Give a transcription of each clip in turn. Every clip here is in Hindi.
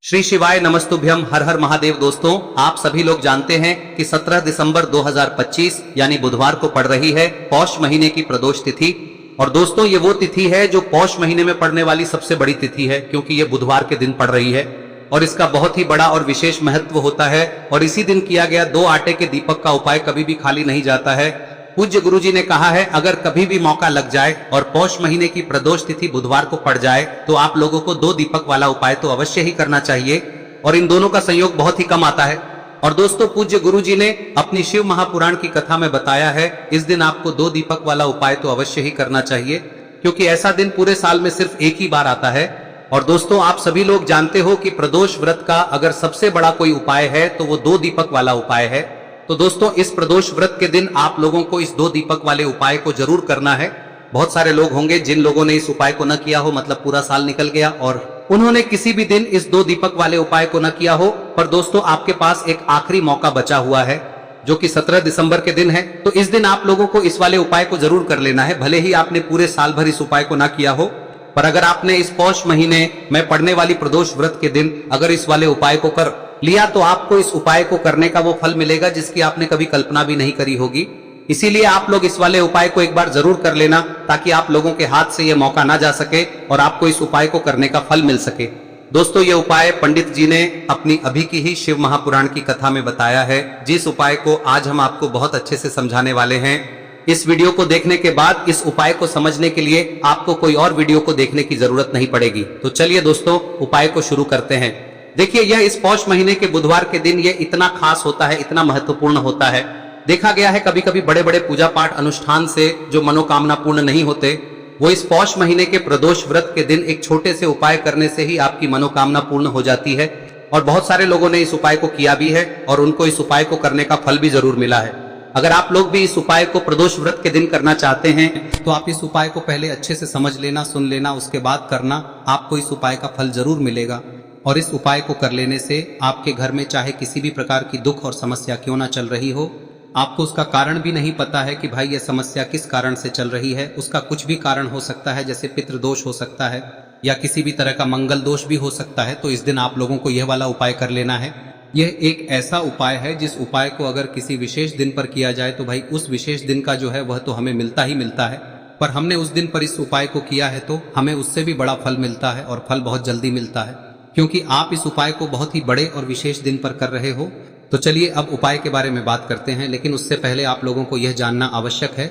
श्री शिवाय नमस्तुभ्यम। हर हर महादेव। दोस्तों, आप सभी लोग जानते हैं कि 17 दिसंबर 2025 यानी बुधवार को पड़ रही है पौष महीने की प्रदोष तिथि। और दोस्तों, ये वो तिथि है जो पौष महीने में पड़ने वाली सबसे बड़ी तिथि है, क्योंकि ये बुधवार के दिन पड़ रही है और इसका बहुत ही बड़ा और विशेष महत्व होता है। और इसी दिन किया गया 2 आटे के दीपक का उपाय कभी भी खाली नहीं जाता है। पूज्य गुरुजी ने कहा है, अगर कभी भी मौका लग जाए और पौष महीने की प्रदोष तिथि बुधवार को पड़ जाए तो आप लोगों को 2 दीपक वाला उपाय तो अवश्य ही करना चाहिए। और इन दोनों का संयोग बहुत ही कम आता है। और दोस्तों, पूज्य गुरुजी ने अपनी शिव महापुराण की कथा में बताया है, इस दिन आपको 2 दीपक वाला उपाय तो अवश्य ही करना चाहिए, क्योंकि ऐसा दिन पूरे साल में सिर्फ एक ही बार आता है। और दोस्तों, आप सभी लोग जानते हो कि प्रदोष व्रत का अगर सबसे बड़ा कोई उपाय है तो वो 2 दीपक वाला उपाय है। तो दोस्तों, इस प्रदोष व्रत के दिन आप लोगों को इस 2 दीपक वाले उपाय को जरूर करना है। बहुत सारे लोग होंगे जिन लोगों ने इस उपाय को न किया हो, मतलब पूरा साल निकल गया और उन्होंने किसी भी दिन इस 2 दीपक वाले उपाय को न किया हो। पर दोस्तों, आपके पास एक आखिरी मौका बचा हुआ है, जो कि 17 दिसंबर के दिन है। तो इस दिन आप लोगों को इस वाले उपाय को जरूर कर लेना है, भले ही आपने पूरे साल भर इस उपाय को ना किया हो। पर अगर आपने इस पौष महीने में पड़ने वाली प्रदोष व्रत के दिन अगर इस वाले उपाय को कर लिया तो आपको इस उपाय को करने का वो फल मिलेगा जिसकी आपने कभी कल्पना भी नहीं करी होगी। इसीलिए आप लोग इस वाले उपाय को एक बार जरूर कर लेना, ताकि आप लोगों के हाथ से ये मौका ना जा सके और आपको इस उपाय को करने का फल मिल सके। दोस्तों, ये उपाय पंडित जी ने अपनी अभी की ही शिव महापुराण की कथा में बताया है, जिस उपाय को आज हम आपको बहुत अच्छे से समझाने वाले हैं। इस वीडियो को देखने के बाद इस उपाय को समझने के लिए आपको कोई और वीडियो को देखने की जरूरत नहीं पड़ेगी। तो चलिए दोस्तों, उपाय को शुरू करते हैं। देखिए, यह इस पौष महीने के बुधवार के दिन ये इतना खास होता है, इतना महत्वपूर्ण होता है। देखा गया है कभी कभी बड़े बड़े पूजा पाठ अनुष्ठान से जो मनोकामना पूर्ण नहीं होते, वो इस पौष महीने के प्रदोष व्रत के दिन एक छोटे से उपाय करने से ही आपकी मनोकामना पूर्ण हो जाती है। और बहुत सारे लोगों ने इस उपाय को किया भी है और उनको इस उपाय को करने का फल भी जरूर मिला है। अगर आप लोग भी इस उपाय को प्रदोष व्रत के दिन करना चाहते हैं तो आप इस उपाय को पहले अच्छे से समझ लेना, सुन लेना, उसके बाद करना। आपको इस उपाय का फल जरूर मिलेगा। और इस उपाय को कर लेने से आपके घर में चाहे किसी भी प्रकार की दुख और समस्या क्यों ना चल रही हो, आपको उसका कारण भी नहीं पता है कि भाई ये समस्या किस कारण से चल रही है, उसका कुछ भी कारण हो सकता है, जैसे पितृदोष हो सकता है या किसी भी तरह का मंगल दोष भी हो सकता है। तो इस दिन आप लोगों को यह वाला उपाय कर लेना है। यह एक ऐसा उपाय है जिस उपाय को अगर किसी विशेष दिन पर किया जाए तो भाई उस विशेष दिन का जो है वह तो हमें मिलता ही मिलता है। पर हमने उस दिन पर इस उपाय को किया है तो हमें उससे भी बड़ा फल मिलता है, और फल बहुत जल्दी मिलता है, क्योंकि आप इस उपाय को बहुत ही बड़े और विशेष दिन पर कर रहे हो। तो चलिए अब उपाय के बारे में बात करते हैं, लेकिन उससे पहले आप लोगों को यह जानना आवश्यक है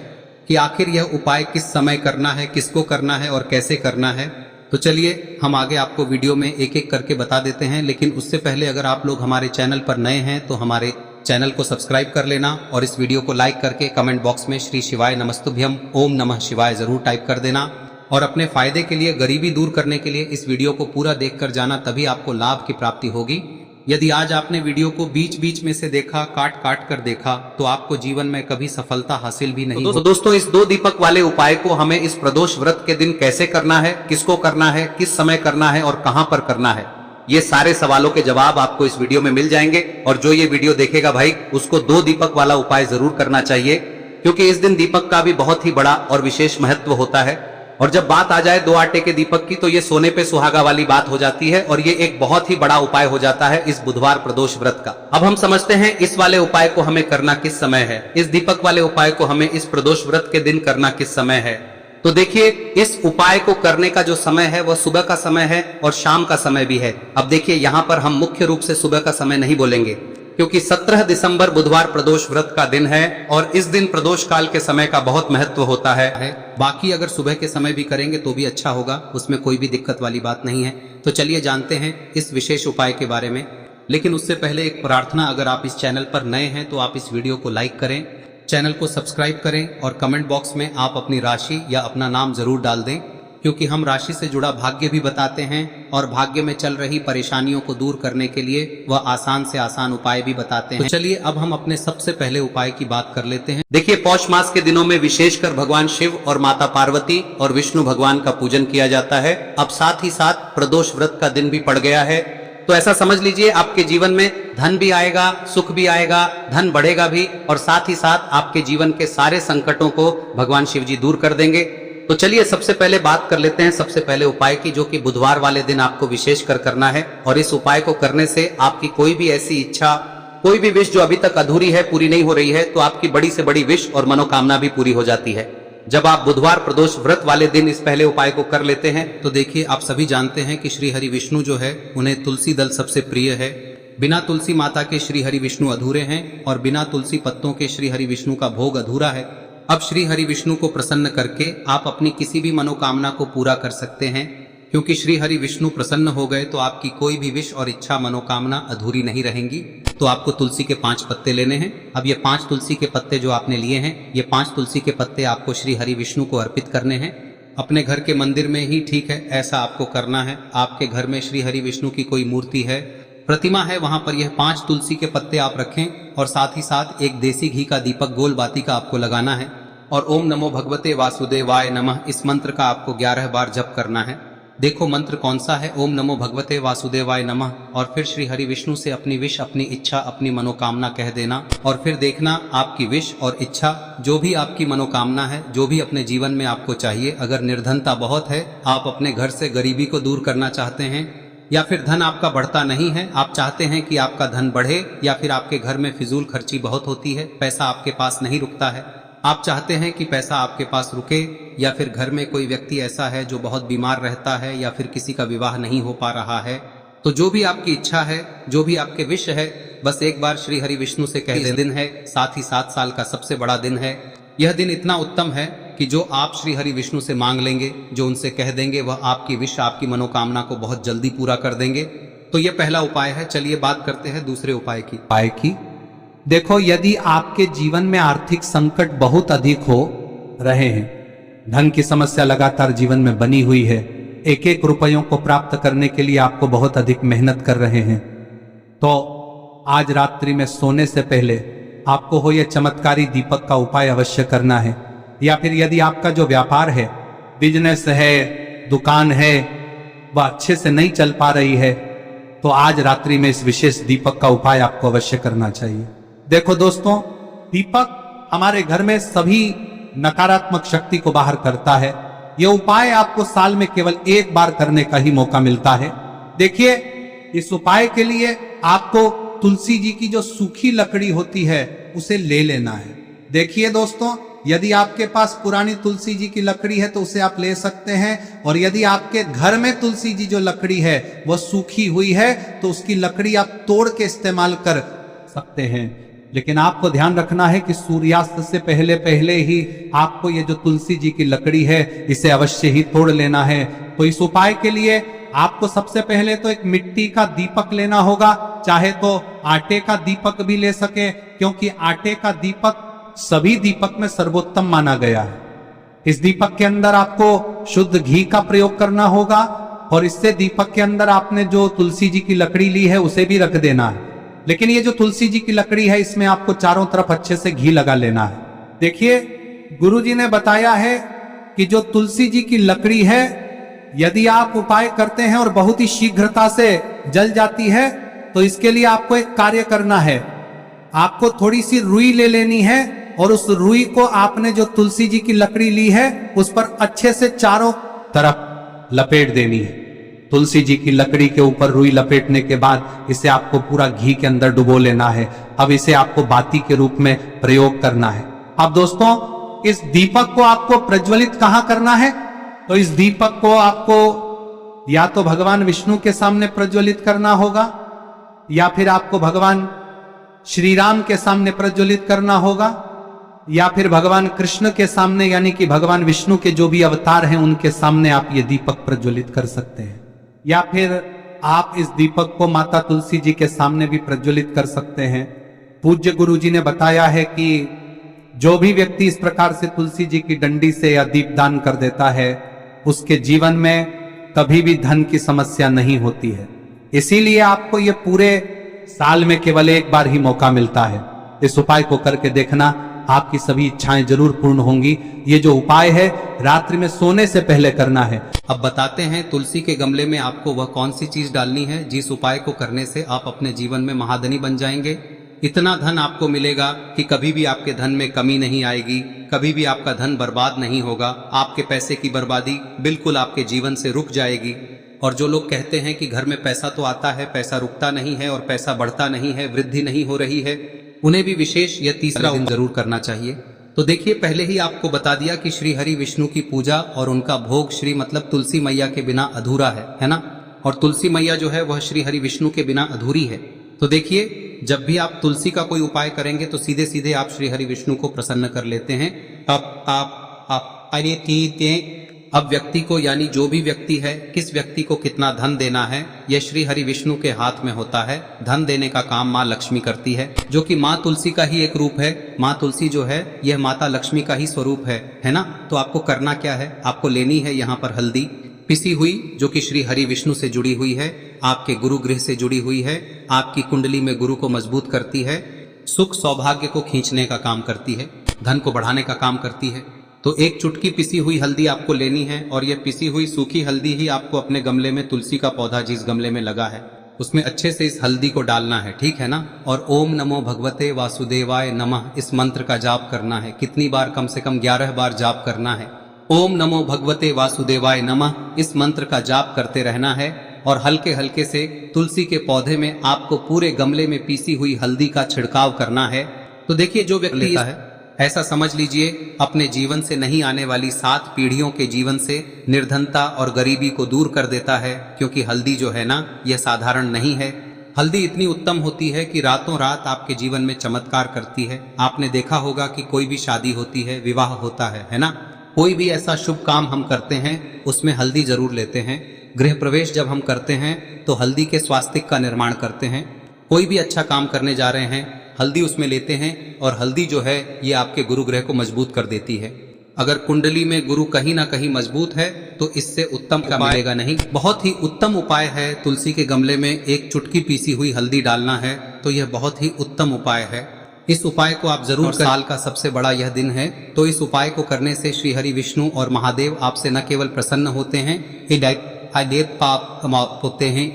कि आखिर यह उपाय किस समय करना है, किसको करना है और कैसे करना है। तो चलिए हम आगे आपको वीडियो में एक एक करके बता देते हैं। लेकिन उससे पहले अगर आप लोग हमारे चैनल पर नए हैं तो हमारे चैनल को सब्सक्राइब कर लेना और इस वीडियो को लाइक करके कमेंट बॉक्स में श्री शिवाय नमस्तुभ्यम ओम नमः शिवाय जरूर टाइप कर देना। और अपने फायदे के लिए, गरीबी दूर करने के लिए इस वीडियो को पूरा देखकर जाना, तभी आपको लाभ की प्राप्ति होगी। यदि आज आपने वीडियो को बीच बीच में से देखा, काट काट कर देखा, तो आपको जीवन में कभी सफलता हासिल भी नहीं होगी। दोस्तों, इस 2 दीपक वाले उपाय को हमें इस प्रदोष व्रत के दिन कैसे करना है, किसको करना है, किस समय करना है और कहां पर करना है, ये सारे सवालों के जवाब आपको इस वीडियो में मिल जाएंगे। और जो ये वीडियो देखेगा भाई, उसको 2 दीपक वाला उपाय जरूर करना चाहिए, क्योंकि इस दिन दीपक का भी बहुत ही बड़ा और विशेष महत्व होता है। और जब बात आ जाए 2 आटे के दीपक की, तो ये सोने पे सुहागा वाली बात हो जाती है और ये एक बहुत ही बड़ा उपाय हो जाता है इस बुधवार प्रदोष व्रत का। अब हम समझते हैं इस वाले उपाय को हमें करना किस समय है, इस दीपक वाले उपाय को हमें इस प्रदोष व्रत के दिन करना किस समय है। तो देखिए, इस उपाय को करने का जो समय है वह सुबह का समय है और शाम का समय भी है। अब देखिए, यहाँ पर हम मुख्य रूप से सुबह का समय नहीं बोलेंगे, क्योंकि 17 दिसंबर बुधवार प्रदोष व्रत का दिन है और इस दिन प्रदोष काल के समय का बहुत महत्व होता है। बाकी अगर सुबह के समय भी करेंगे तो भी अच्छा होगा, उसमें कोई भी दिक्कत वाली बात नहीं है। तो चलिए जानते हैं इस विशेष उपाय के बारे में। लेकिन उससे पहले एक प्रार्थना, अगर आप इस चैनल पर नए हैं तो आप इस वीडियो को लाइक करें, चैनल को सब्सक्राइब करें और कमेंट बॉक्स में आप अपनी राशि या अपना नाम जरूर डाल दें, क्योंकि हम राशि से जुड़ा भाग्य भी बताते हैं और भाग्य में चल रही परेशानियों को दूर करने के लिए वह आसान से आसान उपाय भी बताते हैं। तो चलिए अब हम अपने सबसे पहले उपाय की बात कर लेते हैं। देखिए, पौष मास के दिनों में विशेषकर भगवान शिव और माता पार्वती और विष्णु भगवान का पूजन किया जाता है। अब साथ ही साथ प्रदोष व्रत का दिन भी पड़ गया है, तो ऐसा समझ लीजिए आपके जीवन में धन भी आएगा, सुख भी आएगा, धन बढ़ेगा भी, और साथ ही साथ आपके जीवन के सारे संकटों को भगवान शिव जी दूर कर देंगे। तो चलिए सबसे पहले बात कर लेते हैं सबसे पहले उपाय की, जो कि बुधवार वाले दिन आपको विशेष कर करना है। और इस उपाय को करने से आपकी कोई भी ऐसी इच्छा, कोई भी विश जो अभी तक अधूरी है, पूरी नहीं हो रही है, तो आपकी बड़ी से बड़ी विश और मनोकामना भी पूरी हो जाती है। जब आप बुधवार प्रदोष व्रत वाले दिन इस पहले उपाय को कर लेते हैं तो देखिए, आप सभी जानते हैं कि श्री हरि विष्णु जो है उन्हें तुलसी दल सबसे प्रिय है। बिना तुलसी माता के श्री हरि विष्णु अधूरे हैं और बिना तुलसी पत्तों के श्री हरि विष्णु का भोग अधूरा है। अब श्री हरि विष्णु को प्रसन्न करके आप अपनी किसी भी मनोकामना को पूरा कर सकते हैं, क्योंकि श्री हरि विष्णु प्रसन्न हो गए तो आपकी कोई भी विश और इच्छा मनोकामना अधूरी नहीं रहेंगी। तो आपको तुलसी के 5 पत्ते लेने हैं। अब ये 5 तुलसी के पत्ते जो आपने लिए हैं, ये 5 तुलसी के पत्ते आपको श्री हरि विष्णु को अर्पित करने हैं। अपने घर के मंदिर में ही ठीक है, ऐसा आपको करना है। आपके घर में श्री हरि विष्णु की कोई मूर्ति है, प्रतिमा है, वहां पर यह 5 तुलसी के पत्ते आप रखें और साथ ही साथ एक देसी घी का दीपक गोल बाती का आपको लगाना है। और ओम नमो भगवते वासुदेवाय नमः इस मंत्र का आपको 11 बार जप करना है। देखो मंत्र कौन सा है, ओम नमो भगवते वासुदेवाय नमः, और फिर श्री हरि विष्णु से अपनी विश, अपनी इच्छा, अपनी मनोकामना कह देना। और फिर देखना आपकी विश और इच्छा, जो भी आपकी मनोकामना है, जो भी अपने जीवन में आपको चाहिए। अगर निर्धनता बहुत है, आप अपने घर से गरीबी को दूर करना चाहते हैं, या फिर धन आपका बढ़ता नहीं है, आप चाहते हैं कि आपका धन बढ़े, या फिर आपके घर में फिजूल खर्ची बहुत होती है, पैसा आपके पास नहीं रुकता है, आप चाहते हैं कि पैसा आपके पास रुके, या फिर घर में कोई व्यक्ति ऐसा है जो बहुत बीमार रहता है, या फिर किसी का विवाह नहीं हो पा रहा है, तो जो भी आपकी इच्छा है, जो भी आपके विश है, बस एक बार श्री हरि विष्णु से कह दें। दिन है, साथ ही 7 साल का सबसे बड़ा दिन है। यह दिन इतना उत्तम है कि जो आप श्री हरि विष्णु से मांग लेंगे, जो उनसे कह देंगे, वह आपकी विश, आपकी मनोकामना को बहुत जल्दी पूरा कर देंगे। तो यह पहला उपाय है। चलिए बात करते हैं दूसरे उपाय की। देखो, यदि आपके जीवन में आर्थिक संकट बहुत अधिक हो रहे हैं, धन की समस्या लगातार जीवन में बनी हुई है, एक एक रुपयों को प्राप्त करने के लिए आपको बहुत अधिक मेहनत कर रहे हैं, तो आज रात्रि में सोने से पहले आपको हो यह चमत्कारी दीपक का उपाय अवश्य करना है। या फिर यदि आपका जो व्यापार है, बिजनेस है, दुकान है, वह अच्छे से नहीं चल पा रही है, तो आज रात्रि में इस विशेष दीपक का उपाय आपको अवश्य करना चाहिए। देखो दोस्तों, दीपक हमारे घर में सभी नकारात्मक शक्ति को बाहर करता है। यह उपाय आपको साल में केवल 1 बार करने का ही मौका मिलता है। देखिए, इस उपाय के लिए आपको तुलसी जी की जो सूखी लकड़ी होती है उसे ले लेना है। देखिए दोस्तों, यदि आपके पास पुरानी तुलसी जी की लकड़ी है तो उसे आप ले सकते हैं, और यदि आपके घर में तुलसी जी जो लकड़ी है वह सूखी हुई है तो उसकी लकड़ी आप तोड़ के इस्तेमाल कर सकते हैं। लेकिन आपको ध्यान रखना है कि सूर्यास्त से पहले पहले ही आपको ये जो तुलसी जी की लकड़ी है इसे अवश्य ही तोड़ लेना है। तो इस उपाय के लिए आपको सबसे पहले तो एक मिट्टी का दीपक लेना होगा, चाहे तो आटे का दीपक भी ले सके, क्योंकि आटे का दीपक सभी दीपक में सर्वोत्तम माना गया है। इस दीपक के अंदर आपको शुद्ध घी का प्रयोग करना होगा, और इससे दीपक के अंदर आपने जो तुलसी जी की लकड़ी ली है उसे भी रख देना है। लेकिन ये जो तुलसी जी की लकड़ी है, इसमें आपको चारों तरफ अच्छे से घी लगा लेना है। देखिए, गुरु जी ने बताया है कि जो तुलसी जी की लकड़ी है, यदि आप उपाय करते हैं और बहुत ही शीघ्रता से जल जाती है, तो इसके लिए आपको एक कार्य करना है। आपको थोड़ी सी रुई ले लेनी है, और उस रुई को आपने जो तुलसी जी की लकड़ी ली है उस पर अच्छे से चारों तरफ लपेट देनी है। तुलसी जी की लकड़ी के ऊपर रुई लपेटने के बाद इसे आपको पूरा घी के अंदर डुबो लेना है। अब इसे आपको बाती के रूप में प्रयोग करना है। अब दोस्तों, इस दीपक को आपको प्रज्वलित कहां करना है? तो इस दीपक को आपको या तो भगवान विष्णु के सामने प्रज्वलित करना होगा, या फिर आपको भगवान श्री राम के सामने प्रज्वलित करना होगा, या फिर भगवान कृष्ण के सामने, यानी कि भगवान विष्णु के जो भी अवतार हैं उनके सामने आप ये दीपक प्रज्वलित कर सकते हैं। या फिर आप इस दीपक को माता तुलसी जी के सामने भी प्रज्वलित कर सकते हैं। पूज्य गुरु जी ने बताया है कि जो भी व्यक्ति इस प्रकार से तुलसी जी की डंडी से या दीपदान कर देता है, उसके जीवन में कभी भी धन की समस्या नहीं होती है। इसीलिए आपको ये पूरे साल में केवल 1 बार ही मौका मिलता है। इस उपाय को करके देखना, आपकी सभी इच्छाएं जरूर पूर्ण होंगी। ये जो उपाय है रात्रि में सोने से पहले करना है। अब बताते हैं तुलसी के गमले में आपको वह कौन सी चीज डालनी है जिस उपाय को करने से आप अपने जीवन में महाधनी बन जाएंगे। इतना धन आपको मिलेगा कि कभी भी आपके धन में कमी नहीं आएगी, कभी भी आपका धन बर्बाद नहीं होगा। आपके पैसे की बर्बादी बिल्कुल आपके जीवन से रुक जाएगी। और जो लोग कहते हैं कि घर में पैसा तो आता है, पैसा रुकता नहीं है और पैसा बढ़ता नहीं है, वृद्धि नहीं हो रही है, उन्हें भी विशेष यह तीसरा दिन जरूर करना चाहिए। तो देखिए, पहले ही आपको बता दिया कि श्री हरि विष्णु की पूजा और उनका भोग श्री मतलब तुलसी मैया के बिना अधूरा है ना। और तुलसी मैया जो है वह श्री हरि विष्णु के बिना अधूरी है। तो देखिए, जब भी आप तुलसी का कोई उपाय करेंगे तो सीधे सीधे आप श्री हरि विष्णु को प्रसन्न कर लेते हैं। अब व्यक्ति को, यानी जो भी व्यक्ति है, किस व्यक्ति को कितना धन देना है, यह श्री हरि विष्णु के हाथ में होता है। धन देने का काम माँ लक्ष्मी करती है, जो कि माँ तुलसी का ही एक रूप है। माँ तुलसी जो है यह माता लक्ष्मी का ही स्वरूप है ना। तो आपको करना क्या है, आपको लेनी है यहाँ पर हल्दी पिसी हुई, जो कि श्री हरि विष्णु से जुड़ी हुई है, आपके गुरु गृह से जुड़ी हुई है, आपकी कुंडली में गुरु को मजबूत करती है, सुख सौभाग्य को खींचने का काम करती है, धन को बढ़ाने का काम करती है। तो एक चुटकी पिसी हुई हल्दी आपको लेनी है और यह पिसी हुई सूखी हल्दी ही आपको अपने गमले में, तुलसी का पौधा जिस गमले में लगा है उसमें अच्छे से इस हल्दी को डालना है, ठीक है ना। और ओम नमो भगवते वासुदेवाय नमः इस मंत्र का जाप करना है। कितनी बार? कम से कम 11 बार जाप करना है। ओम नमो भगवते वासुदेवाय नमः इस मंत्र का जाप करते रहना है। और हल्के हल्के से तुलसी के पौधे में आपको पूरे गमले में पीसी हुई हल्दी का छिड़काव करना है। तो देखिए, जो व्यक्ति लेता है, ऐसा समझ लीजिए अपने जीवन से नहीं आने वाली 7 पीढ़ियों के जीवन से निर्धनता और गरीबी को दूर कर देता है। क्योंकि हल्दी जो है ना, यह साधारण नहीं है। हल्दी इतनी उत्तम होती है कि रातों रात आपके जीवन में चमत्कार करती है। आपने देखा होगा कि कोई भी शादी होती है, विवाह होता है ना, कोई भी ऐसा शुभ काम हम करते हैं उसमें हल्दी जरूर लेते हैं। गृह प्रवेश जब हम करते हैं तो हल्दी के स्वास्तिक का निर्माण करते हैं। कोई भी अच्छा काम करने जा रहे हैं, हल्दी उसमें लेते हैं। और हल्दी जो है ये आपके गुरु ग्रह को मजबूत कर देती है। अगर कुंडली में गुरु कहीं ना कहीं मजबूत है तो इससे उत्तम का मिलेगा नहीं। बहुत ही उत्तम उपाय है, तुलसी के गमले में एक चुटकी पीसी हुई हल्दी डालना है। तो यह बहुत ही उत्तम उपाय है। इस उपाय को आप जरूर, साल का सबसे बड़ा यह दिन है, तो इस उपाय को करने से श्री हरि विष्णु और महादेव आपसे न केवल प्रसन्न होते हैं, पाप होते हैं,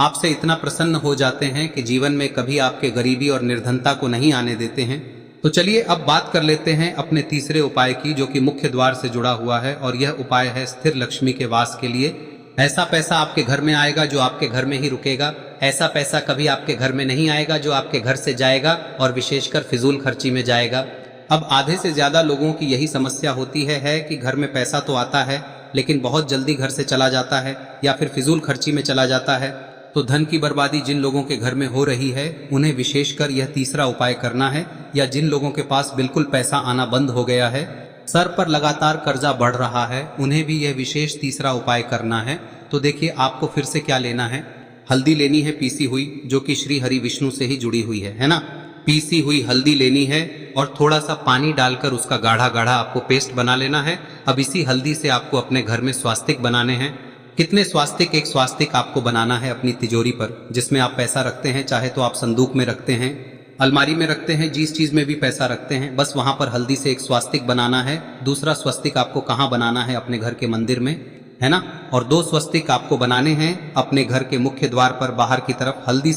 आपसे इतना प्रसन्न हो जाते हैं कि जीवन में कभी आपके गरीबी और निर्धनता को नहीं आने देते हैं। तो चलिए अब बात कर लेते हैं अपने तीसरे उपाय की, जो कि मुख्य द्वार से जुड़ा हुआ है। और यह उपाय है स्थिर लक्ष्मी के वास के लिए। ऐसा पैसा आपके घर में आएगा जो आपके घर में ही रुकेगा। ऐसा पैसा कभी आपके घर में नहीं आएगा जो आपके घर से जाएगा और विशेषकर फिजूल खर्ची में जाएगा। अब आधे से ज्यादा लोगों की यही समस्या होती है कि घर में पैसा तो आता है लेकिन बहुत जल्दी घर से चला जाता है या फिर फिजूल खर्ची में चला जाता है। तो धन की बर्बादी जिन लोगों के घर में हो रही है उन्हें विशेषकर यह तीसरा उपाय करना है। या जिन लोगों के पास बिल्कुल पैसा आना बंद हो गया है, सर पर लगातार कर्जा बढ़ रहा है, उन्हें भी यह विशेष तीसरा उपाय करना है। तो देखिए, आपको फिर से क्या लेना है, हल्दी लेनी है पीसी हुई, जो कि श्री हरि विष्णु से ही जुड़ी हुई है ना। पीसी हुई हल्दी लेनी है और थोड़ा सा पानी डालकर उसका गाढ़ा गाढ़ा आपको पेस्ट बना लेना है। अब इसी हल्दी से आपको अपने घर में स्वास्तिक बनाने हैं। कितने स्वास्तिक? एक स्वास्तिक आपको बनाना है अपनी तिजोरी पर, जिसमें आप पैसा रखते हैं। चाहे तो आप संदूक में रखते हैं, अलमारी में रखते हैं, जिस चीज में भी पैसा रखते हैं, बस वहां पर हल्दी से एक स्वास्तिक बनाना है। दूसरा स्वस्तिक आपको कहाँ बनाना है? अपने घर के मंदिर में, है ना। और 2 स्वस्तिक आपको बनाने हैं अपने घर के मुख्य द्वार पर बाहर की तरफ। हल्दी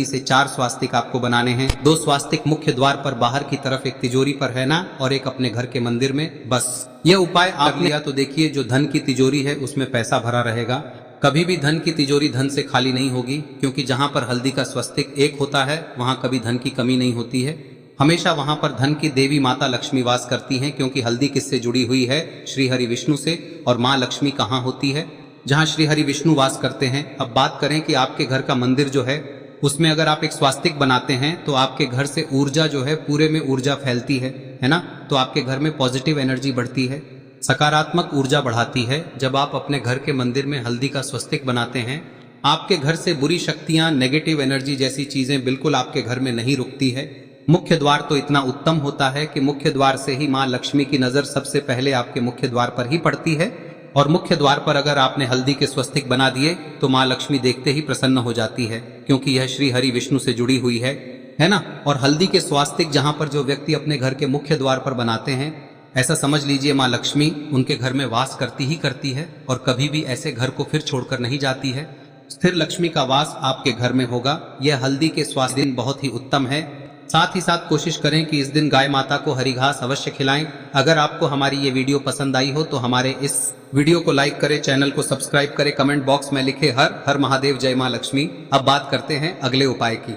से 4 स्वास्तिक आपको बनाने हैं। 2 स्वास्तिक मुख्य द्वार पर बाहर की तरफ, एक तिजोरी पर, है ना, और एक अपने घर के मंदिर में। बस यह उपाय आप लिया तो देखिए, जो धन की तिजोरी है उसमें पैसा भरा रहेगा। कभी भी धन की तिजोरी धन से खाली नहीं होगी, क्योंकि जहां पर हल्दी का स्वस्तिक एक होता है वहां कभी धन की कमी नहीं होती है। हमेशा वहां पर धन की देवी माता लक्ष्मी वास करती हैं, क्योंकि हल्दी किससे जुड़ी हुई है? श्री हरि विष्णु से। और माँ लक्ष्मी कहाँ होती है? जहाँ श्री हरि विष्णु वास करते हैं। अब बात करें कि आपके घर का मंदिर जो है उसमें अगर आप एक स्वास्तिक बनाते हैं तो आपके घर से ऊर्जा जो है, पूरे में ऊर्जा फैलती है ना। तो आपके घर में पॉजिटिव एनर्जी बढ़ती है, सकारात्मक ऊर्जा बढ़ाती है। जब आप अपने घर के मंदिर में हल्दी का स्वस्तिक बनाते हैं, आपके घर से बुरी शक्तियां, नेगेटिव एनर्जी जैसी चीजें बिल्कुल आपके घर में नहीं रुकती है। मुख्य द्वार तो इतना उत्तम होता है कि मुख्य द्वार से ही माँ लक्ष्मी की नजर सबसे पहले आपके मुख्य द्वार पर ही पड़ती है। और मुख्य द्वार पर अगर आपने हल्दी के स्वस्तिक बना दिए तो माँ लक्ष्मी देखते ही प्रसन्न हो जाती है, क्योंकि यह श्री हरि विष्णु से जुड़ी हुई है ना। और हल्दी के स्वास्तिक जहां पर जो व्यक्ति अपने घर के मुख्य द्वार पर बनाते हैं, ऐसा समझ लीजिए माँ लक्ष्मी उनके घर में वास करती ही करती है और कभी भी ऐसे घर को फिर छोड़कर नहीं जाती है। स्थिर लक्ष्मी का वास आपके घर में होगा। यह हल्दी के स्वास्थ्य दिन बहुत ही उत्तम है। साथ ही साथ कोशिश करें कि इस दिन गाय माता को हरी घास अवश्य खिलाएं। अगर आपको हमारी ये वीडियो पसंद आई हो तो हमारे इस वीडियो को लाइक करें, चैनल को सब्सक्राइब करें, कमेंट बॉक्स में लिखे हर हर महादेव, जय मां लक्ष्मी। अब बात करते हैं अगले उपाय की।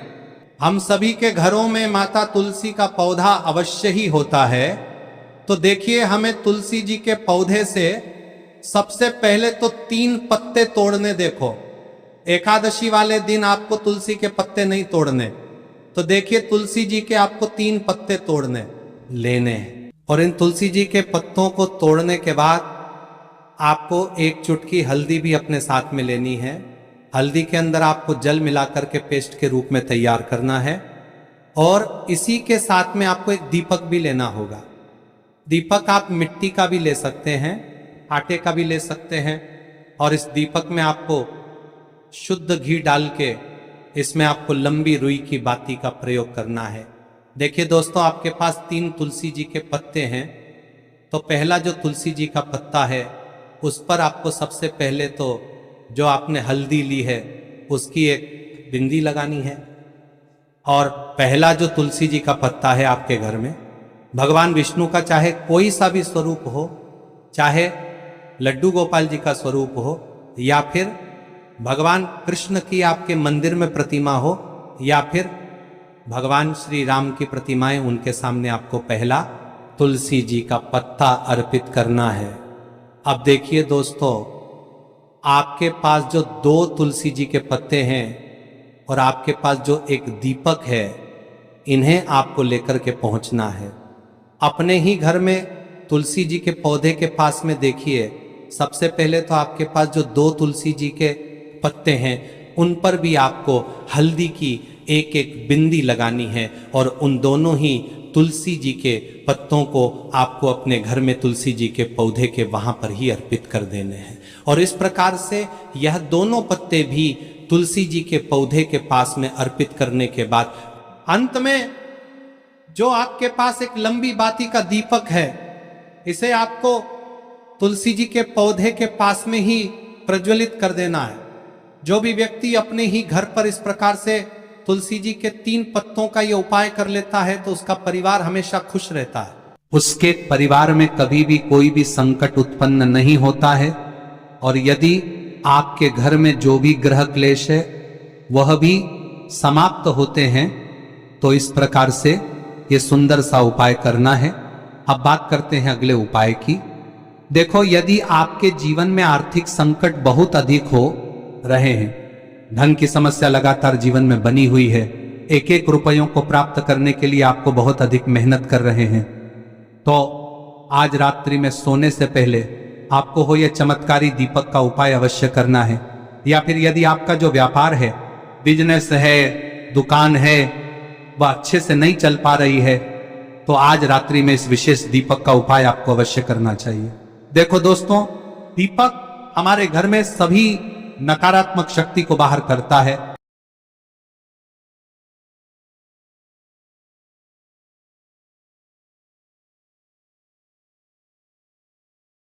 हम सभी के घरों में माता तुलसी का पौधा अवश्य ही होता है। तो देखिए, हमें तुलसी जी के पौधे से सबसे पहले तो 3 पत्ते तोड़ने। देखो, एकादशी वाले दिन आपको तुलसी के पत्ते नहीं तोड़ने। तो देखिए, तुलसी जी के आपको 3 पत्ते तोड़ने लेने हैं। और इन तुलसी जी के पत्तों को तोड़ने के बाद आपको 1 चुटकी हल्दी भी अपने साथ में लेनी है। हल्दी के अंदर आपको जल मिलाकर के पेस्ट के रूप में तैयार करना है। और इसी के साथ में आपको एक दीपक भी लेना होगा। दीपक आप मिट्टी का भी ले सकते हैं, आटे का भी ले सकते हैं। और इस दीपक में आपको शुद्ध घी डाल के इसमें आपको लंबी रुई की बाती का प्रयोग करना है। देखिए दोस्तों, आपके पास 3 तुलसी जी के पत्ते हैं। तो पहला जो तुलसी जी का पत्ता है उस पर आपको सबसे पहले तो जो आपने हल्दी ली है उसकी एक बिंदी लगानी है। और पहला जो तुलसी जी का पत्ता है आपके घर में, भगवान विष्णु का चाहे कोई सा भी स्वरूप हो, चाहे लड्डू गोपाल जी का स्वरूप हो, या फिर भगवान कृष्ण की आपके मंदिर में प्रतिमा हो, या फिर भगवान श्री राम की प्रतिमाएं, उनके सामने आपको पहला तुलसी जी का पत्ता अर्पित करना है। अब देखिए दोस्तों, आपके पास जो 2 तुलसी जी के पत्ते हैं और आपके पास जो एक दीपक है, इन्हें आपको लेकर के पहुंचना है। अपने ही घर में तुलसी जी के पौधे के पास में देखिए, सबसे पहले तो आपके पास जो 2 तुलसी जी के पत्ते हैं उन पर भी आपको हल्दी की एक बिंदी लगानी है। और उन दोनों ही तुलसी जी के पत्तों को आपको अपने घर में तुलसी जी के पौधे के वहां पर ही अर्पित कर देने हैं। और इस प्रकार से यह दोनों पत्ते भी तुलसी जी के पौधे के पास में अर्पित करने के बाद अंत में जो आपके पास एक लंबी बाती का दीपक है, इसे आपको तुलसी जी के पौधे के पास में ही प्रज्वलित कर देना है। जो भी व्यक्ति अपने ही घर पर इस प्रकार से तुलसी जी के 3 पत्तों का ये उपाय कर लेता है तो उसका परिवार हमेशा खुश रहता है। उसके परिवार में कभी भी कोई भी संकट उत्पन्न नहीं होता है। और यदि आपके घर में जो भी ग्रह क्लेश है वह भी समाप्त होते हैं। तो इस प्रकार से ये सुंदर सा उपाय करना है। अब बात करते हैं अगले उपाय की। देखो, यदि आपके जीवन में आर्थिक संकट बहुत अधिक हो रहे हैं, धन की समस्या लगातार जीवन में बनी हुई है, एक रुपयों को प्राप्त करने के लिए आपको बहुत अधिक मेहनत कर रहे हैं, तो आज रात्रि में सोने से पहले आपको हो यह चमत्कारी दीपक का उपाय अवश्य करना है। या फिर यदि आपका जो व्यापार है, बिजनेस है, दुकान है, वह अच्छे से नहीं चल पा रही है, तो आज रात्रि में इस विशेष दीपक का उपाय आपको अवश्य करना चाहिए। देखो दोस्तों, दीपक हमारे घर में सभी नकारात्मक शक्ति को बाहर करता है।